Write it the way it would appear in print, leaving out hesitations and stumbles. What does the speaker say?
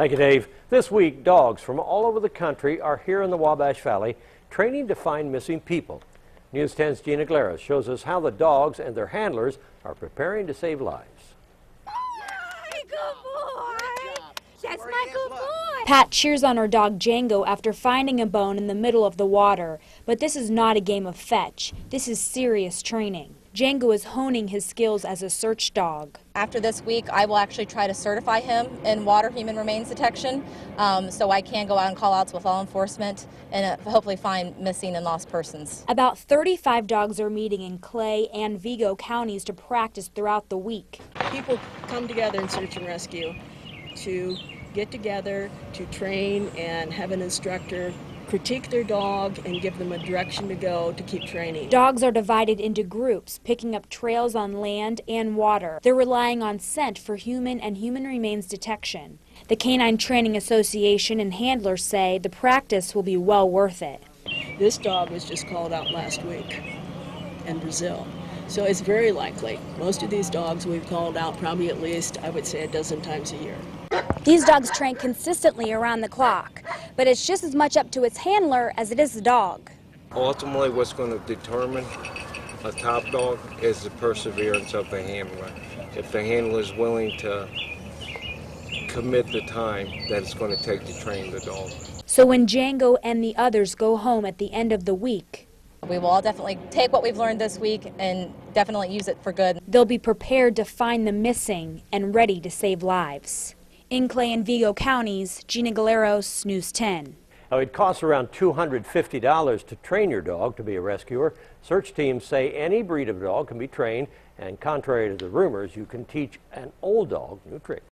Thank you, Dave. This week, dogs from all over the country are here in the Wabash Valley training to find missing people. News 10's Gina Glara shows us how the dogs and their handlers are preparing to save lives. Good boy. That's my good boy. Pat cheers on her dog Django after finding a bone in the middle of the water. But this is not a game of fetch. This is serious training. Django is honing his skills as a search dog. After this week, I will actually try to certify him in water human remains detection, so I can go out and call outs with law enforcement and hopefully find missing and lost persons. About 35 dogs are meeting in Clay and Vigo counties to practice throughout the week. People come together in search and rescue to get together, to train and have an instructor critique their dog and give them a direction to go to keep training. Dogs are divided into groups, picking up trails on land and water. They're relying on scent for human and human remains detection. The Canine Training Association and handlers say the practice will be well worth it. This dog was just called out last week in Brazil. So it's very likely. Most of these dogs we've called out probably at least, I would say, a dozen times a year. These dogs train consistently around the clock, but it's just as much up to its handler as it is the dog. Ultimately, what's going to determine a top dog is the perseverance of the handler. If the handler is willing to commit the time that it's going to take to train the dog. So when Django and the others go home at the end of the week, We will all definitely take what we've learned this week and definitely use it for good. they'll be prepared to find the missing and ready to save lives. In Clay and Vigo counties, Gina Galeros, News 10. Now, it costs around $250 to train your dog to be a rescuer. Search teams say any breed of dog can be trained, and contrary to the rumors, you can teach an old dog new tricks.